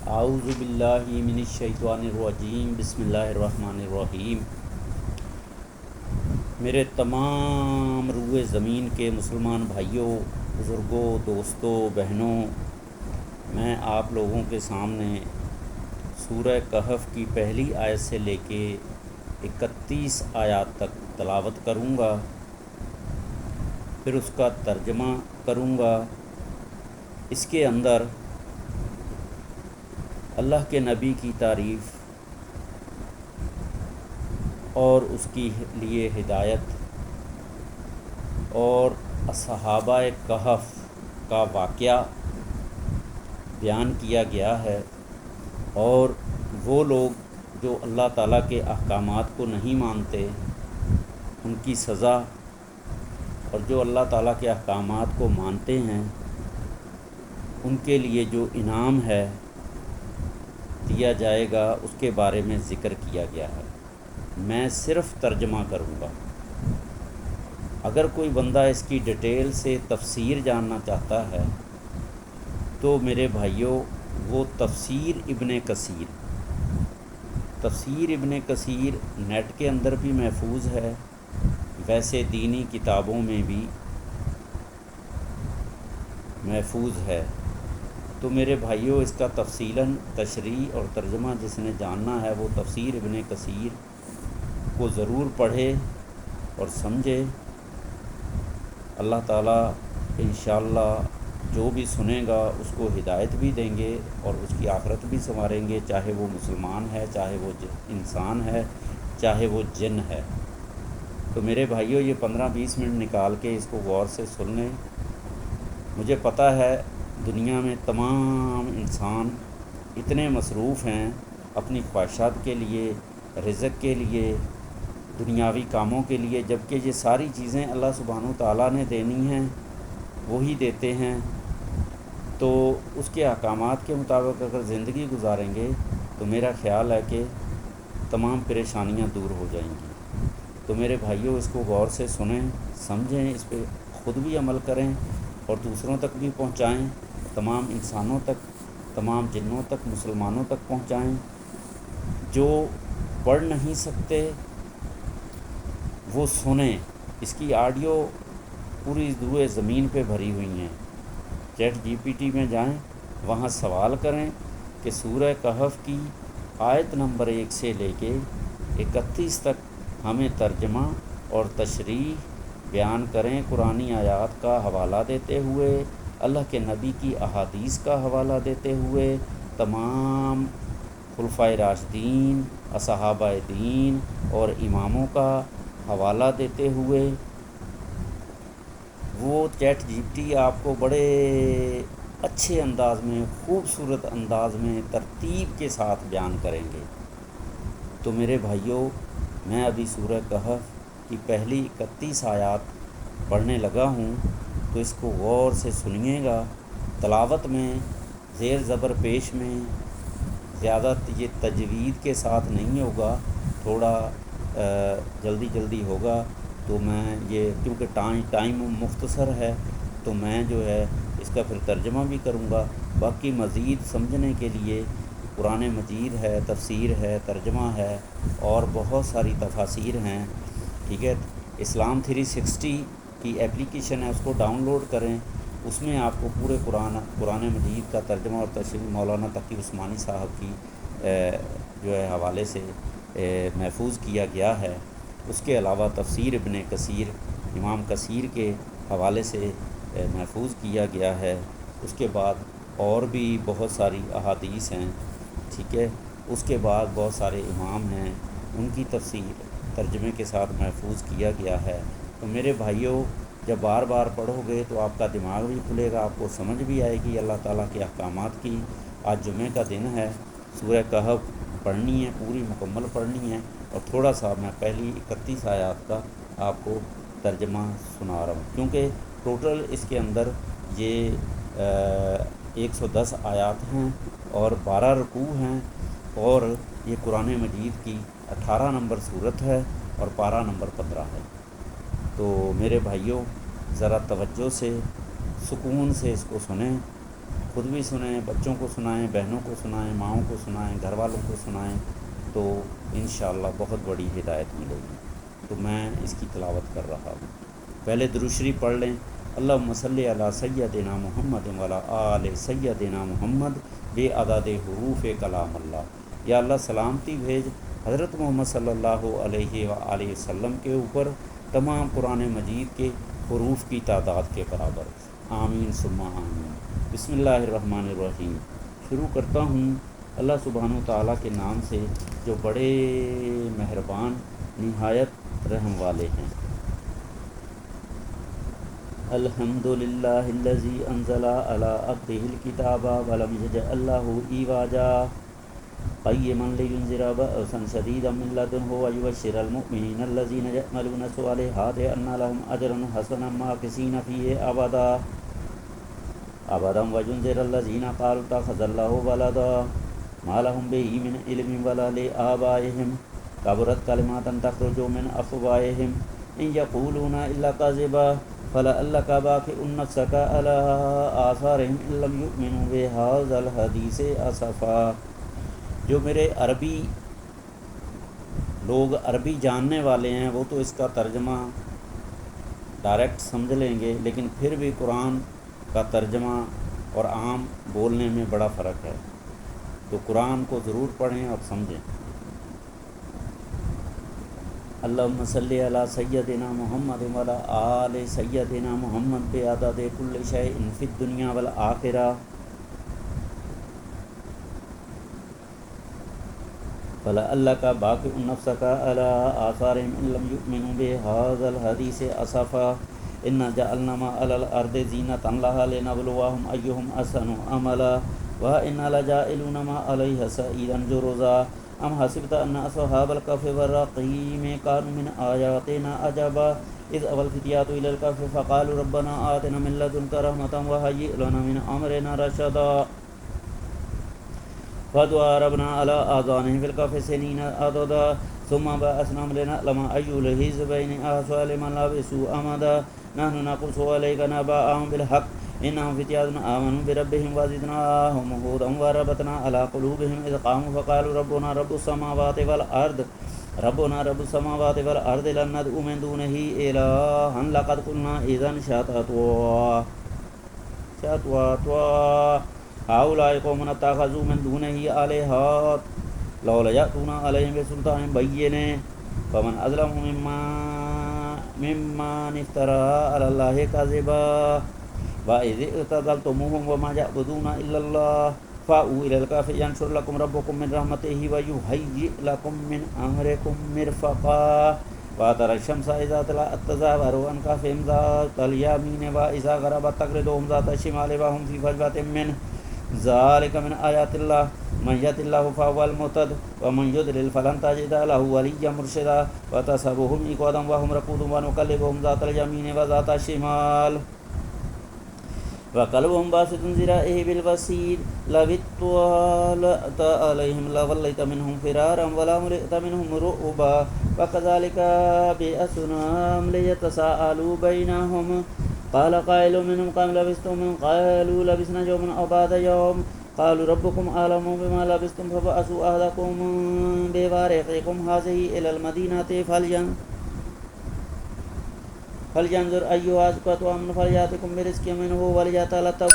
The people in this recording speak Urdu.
اعوذ باللہ من الشیطان الرجیم بسم اللہ الرحمن الرحیم۔ میرے تمام روئے زمین کے مسلمان بھائیوں، بزرگوں، دوستوں، بہنوں، میں آپ لوگوں کے سامنے سورہ کہف کی پہلی آیت سے لے کے 31 آیات تک تلاوت کروں گا، پھر اس کا ترجمہ کروں گا۔ اس کے اندر اللہ کے نبی کی تعریف اور اس کی لیے ہدایت اور اصحابہ کہف کا واقعہ بیان کیا گیا ہے، اور وہ لوگ جو اللہ تعالیٰ کے احکامات کو نہیں مانتے ان کی سزا، اور جو اللہ تعالیٰ کے احکامات کو مانتے ہیں ان کے لیے جو انعام ہے دیا جائے گا، اس کے بارے میں ذکر کیا گیا ہے۔ میں صرف ترجمہ کروں گا۔ اگر کوئی بندہ اس کی ڈیٹیل سے تفسیر جاننا چاہتا ہے تو میرے بھائیوں، وہ تفسیر ابن کثیر نیٹ کے اندر بھی محفوظ ہے، ویسے دینی کتابوں میں بھی محفوظ ہے۔ تو میرے بھائیوں، اس کا تفصیلاً تشریح اور ترجمہ جس نے جاننا ہے وہ تفسیر ابن کثیر کو ضرور پڑھے اور سمجھے۔ اللہ تعالیٰ انشاءاللہ جو بھی سنے گا اس کو ہدایت بھی دیں گے اور اس کی آخرت بھی سنواریں گے، چاہے وہ مسلمان ہے، چاہے وہ انسان ہے، چاہے وہ جن ہے۔ تو میرے بھائیوں، یہ 15-20 منٹ نکال کے اس کو غور سے سن لیں۔ مجھے پتہ ہے دنیا میں تمام انسان اتنے مصروف ہیں اپنی خواہشات کے لیے، رزق کے لیے، دنیاوی کاموں کے لیے، جبکہ یہ ساری چیزیں اللہ سبحانہ و تعالیٰ نے دینی ہیں، وہی دیتے ہیں۔ تو اس کے احکامات کے مطابق اگر زندگی گزاریں گے تو میرا خیال ہے کہ تمام پریشانیاں دور ہو جائیں گی۔ تو میرے بھائیوں، اس کو غور سے سنیں، سمجھیں، اس پہ خود بھی عمل کریں اور دوسروں تک بھی پہنچائیں، تمام انسانوں تک، تمام جنوں تک، مسلمانوں تک پہنچائیں۔ جو پڑھ نہیں سکتے وہ سنیں۔ اس کی آڈیو پوری روئے زمین پہ بھری ہوئی ہیں۔ چیٹ جی پی ٹی میں جائیں، وہاں سوال کریں کہ سورہ کہف کی آیت نمبر 1 سے لے کے 31 تک ہمیں ترجمہ اور تشریح بیان کریں، قرآنی آیات کا حوالہ دیتے ہوئے، اللہ کے نبی کی احادیث کا حوالہ دیتے ہوئے، تمام خلفائے راشدین، اصحابہ دین اور اماموں کا حوالہ دیتے ہوئے۔ وہ چیٹ جی پی ٹی آپ کو بڑے اچھے انداز میں، خوبصورت انداز میں، ترتیب کے ساتھ بیان کریں گے۔ تو میرے بھائیوں، میں ابھی سورہ کہف کی پہلی 31 آیات پڑھنے لگا ہوں، تو اس کو غور سے سنیے گا۔ تلاوت میں زیر زبر پیش میں زیادہ یہ تجوید کے ساتھ نہیں ہوگا، تھوڑا جلدی ہوگا۔ تو میں یہ کیونکہ ٹائم مختصر ہے تو میں جو ہے اس کا پھر ترجمہ بھی کروں گا۔ باقی مزید سمجھنے کے لیے قرآن مجید ہے، تفسیر ہے، ترجمہ ہے اور بہت ساری تفاسیر ہیں، ٹھیک ہے۔ اسلام 360 کی اپلیکیشن ہے، اس کو ڈاؤن لوڈ کریں۔ اس میں آپ کو پورے قرآن مجید کا ترجمہ اور تشریح مولانا تقی عثمانی صاحب کی جو ہے حوالے سے محفوظ کیا گیا ہے۔ اس کے علاوہ تفسیر ابن کثیر، امام کثیر کے حوالے سے محفوظ کیا گیا ہے۔ اس کے بعد اور بھی بہت ساری احادیث ہیں، ٹھیک ہے۔ اس کے بعد بہت سارے امام ہیں، ان کی تفسیر ترجمے کے ساتھ محفوظ کیا گیا ہے۔ تو میرے بھائیوں، جب بار بار پڑھو گے تو آپ کا دماغ بھی کھلے گا، آپ کو سمجھ بھی آئے گی اللہ تعالیٰ کے احکامات کی۔ آج جمعہ کا دن ہے، سورہ کہف پڑھنی ہے، پوری مکمل پڑھنی ہے، اور تھوڑا سا میں پہلی 31 آیات کا آپ کو ترجمہ سنا رہا ہوں، کیونکہ ٹوٹل اس کے اندر یہ 110 آیات ہیں اور 12 رکوع ہیں، اور یہ قرآن مجید کی 18 نمبر سورت ہے اور پارہ نمبر 15 ہے۔ تو میرے بھائیوں، ذرا توجہ سے، سکون سے اس کو سنیں۔ خود بھی سنیں، بچوں کو سنائیں، بہنوں کو سنائیں، ماؤں کو سنائیں، گھر والوں کو سنائیں، تو انشاءاللہ بہت بڑی ہدایت ملے گی۔ تو میں اس کی تلاوت کر رہا ہوں۔ پہلے درود شریف پڑھ لیں۔ اللہم صلی علی سیدنا محمد وعلی آل سیدنا محمد بے عدد حروف کلام اللہ۔ یا اللہ سلامتی بھیج حضرت محمد صلی اللہ علیہ وآلہ وسلم کے اوپر تمام قرآن مجید کے حروف کی تعداد کے برابر۔ آمین ثم آمین۔ بسم اللہ الرحمن الرحیم۔ شروع کرتا ہوں اللہ سبحانہ و تعالیٰ کے نام سے جو بڑے مہربان نہایت رحم والے ہیں۔ الحمد للہ الذی انزل علی عبدہ الکتاب ولم یجعل لہ عوجا قیما لینذر بأسا شدیدا من لدنہ ویبشر المؤمنین الذین یعملون الصالحات ان لهم اجرا حسنا ماکثین فیہ ابدا وینذر الذین قالوا اتخذ اللہ ولدا ما لهم به من علم ولا لآبائهم کبرت کلمات تخرج من افواہہم ان یقولون الا کذبا فلعلک باخع نفسک علی آثارہم ان لم یؤمنوا بہذا الحدیث اسفا۔ جو میرے لوگ عربی جاننے والے ہیں وہ تو اس کا ترجمہ ڈائریکٹ سمجھ لیں گے، لیکن پھر بھی قرآن کا ترجمہ اور عام بولنے میں بڑا فرق ہے، تو قرآن کو ضرور پڑھیں اور سمجھیں۔ اللہم صلی علی سیدنا محمد وعلی آل سیدنا محمد بعدد کل شیء فی الدنیا والآخرہ فلعلک باخع نفسک علی آثارہم ان لم یؤمنوا بہذا الحدیث اسفا انا جعلنا ما علی الارض زینۃ لہا لنبلوہم ایہم احسن عملا وانا لجاعلون ما علیہا صعیدا جرزا ام حسبت ان اصحاب الکہف والرقیم كانوا من آیاتنا عجبا اذ اوى الفتیۃ الی الکہف فقالوا ربنا آتنا من لدنک رحمۃ وہیئ لنا من امرنا رشدا فضربنا على آذانهم في الكهف سنين عددا ثم بعثناهم لنعلم أي الحزبين أحصى لما لبثوا أمدا نحن نقص عليك نبأهم بالحق إنهم فتية آمنوا بربهم وزدناهم هدى وربطنا على قلوبهم إذ قاموا فقالوا ربنا رب السماوات والأرض لن ندعو من دونه إلها لقد قلنا إذا شططا هؤلاء قوم اتخذوا من دونه آلهة لولا يأتون عليهم بسلطان بين فمن أظلم ممن افترى على الله كذبا وإذ اعتزلتموهم وما يعبدون إلا الله فأووا إلى الكهف ينشر لكم ربكم من رحمته ويهيئ لكم من أمركم مرفقا وترى الشمس إذا طلعت تزاور عن كهفهم ذات اليمين وإذا غربت تقرضهم ذات الشمال وهم في فجوة منه ذلك من آیات اللہ من یهد اللہ فهو المهتد ومن یضلل فلن تجد له ولیا مرشدا وتحسبهم أيقاظا وهم رقود ونقلبهم ذات اليمين وذات الشمال وقلبهم باسط ذراعيه بالوسيد لو اطلعت عليهم لوليت منهم فرارا ولا ملئت منهم رعبا وكذلك بعثناهم ليتساءلوا بينهم قال قائل منهم كم لبثتم قالوا لبثنا يوما أو بعض يوم قالوا ربكم أعلم بما لبثتم فبعثوا أحدكم بورقكم هذه إلى المدينة فلينظر أيها أزكى طعاما فليأتكم برزق منه وليتلطف